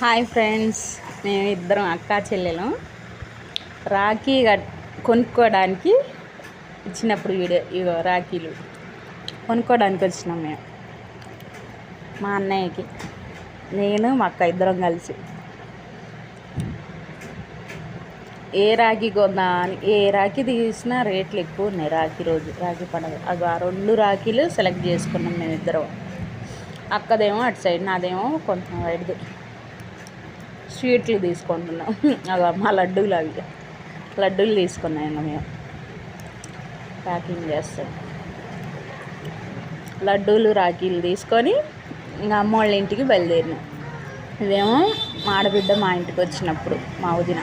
Hi friends, మేము ఇద్దరం అక్కా చెల్లెలం రాఖీ కొనుక్కోవడానికి ఇచ్చినప్పుడు ఇగో రాఖీలు కొనుక్కోవడానికి వచ్చినాం మేము. మా అన్నయ్యకి నేను మా అక్క ఇద్దరం కలిసి ఏ రాఖీ కొందామని ఏ రాఖీ తీసినా రేట్లు ఎక్కువ ఉన్నాయి. రాఖీ పండుగ అది ఆ 2 రాఖీలు సెలెక్ట్ చేసుకున్నాం మేము ఇద్దరం. అక్కదేమో అటు సైడ్, నాదేమో కొంచెం వైడ్ది. స్వీట్లు తీసుకుంటున్నాం. అవి మా లడ్డూలు తీసుకున్నాము. మేము ప్యాకింగ్ చేస్తాం. లడ్డూలు రాఖీలు తీసుకొని ఇంకా అమ్మ వాళ్ళ ఇంటికి బయలుదేరినాం. ఇదేమో మా ఆడబిడ్డ మా ఇంటికి వచ్చినప్పుడు, మా వదిన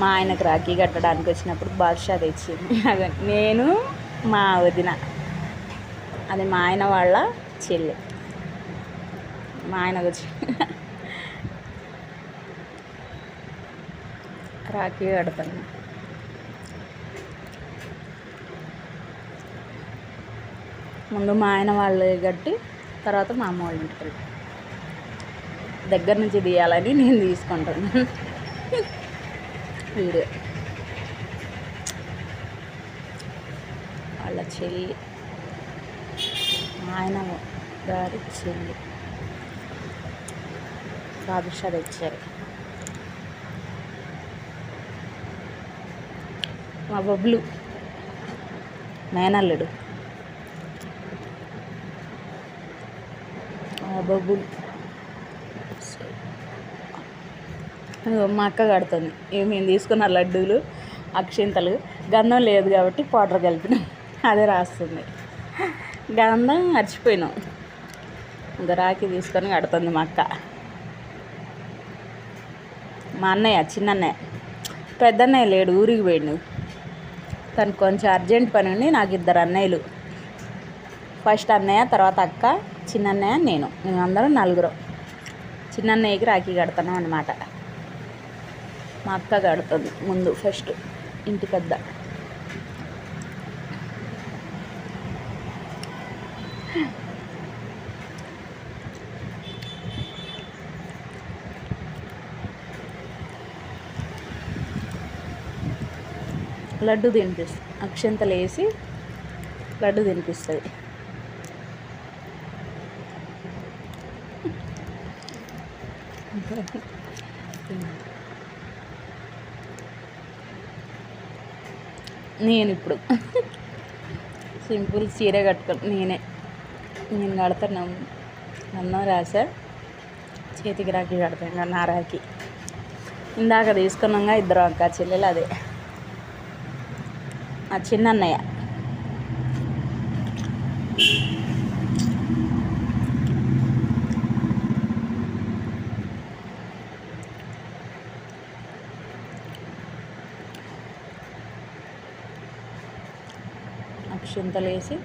మా ఆయనకు రాఖీ కట్టడానికి వచ్చినప్పుడు బాదుషా తెచ్చింది. అదే నేను మా వదిన, అది మా ఆయన వాళ్ళ చెల్లి. మా ఆయనకు వచ్చి రాఖీ కడతాను. ముందు మా ఆయన వాళ్ళు కట్టి తర్వాత మా అమ్మ వాళ్ళ ఇంటికి వెళ్ళి దగ్గర నుంచి తీయాలని నేను తీసుకుంటున్నాను వీడియో. వాళ్ళ చెల్లి, మా ఆయన గారి చెల్లి బాదుషా తెచ్చారు. మా బొబ్బులు మేనల్లుడు, బొబ్బులు మా అక్క కడుతుంది. ఇవి మేము తీసుకున్న లడ్డూలు, అక్షింతలు. గంధం లేదు కాబట్టి పౌడర్ కలిపినాం, అదే రాస్తుంది. గంధం మర్చిపోయినాం. ఇంకా రాఖీ తీసుకొని కడుతుంది మా అక్క. మా అన్నయ్య, చిన్నన్నయ్య, పెద్దన్నయ్య లేడు, ఊరికి పోయిండు. తనకు కొంచెం అర్జెంట్ పని ఉండి నాకు 2 అన్నయ్యలు. ఫస్ట్ అన్నయ్య, తర్వాత అక్క, చిన్నన్నయ్య, నేను. మేమందరం 4. చిన్నన్నయ్యకి రాఖీ కడుతున్నాం అన్నమాట. మా అక్క కడుతుంది ముందు, ఫస్ట్ ఇంటి పెద్ద. లడ్డు తినిపిస్తుంది, అక్షంతలు వేసి లడ్డు తినిపిస్తుంది. నేను ఇప్పుడు సింపుల్ చీర కట్టుకొని నేను కడతాను. అన్నం రాసా, చేతికి రాఖీ కడతాను. నా రాఖీ ఇందాక తీసుకున్నాగా 2 అక్క చెల్లెలు. అదే ఆ చిన్నన్నయ్య. అక్షింతలు వేసి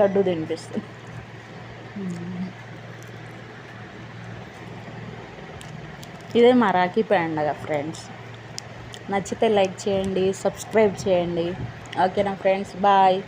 లడ్డు తినిపిస్తుంది. ఇదే మా రాఖీ పండుగ ఫ్రెండ్స్. నచ్చితే లైక్ చేయండి, సబ్స్క్రైబ్ చేయండి. ఓకేనా ఫ్రెండ్స్, బాయ్.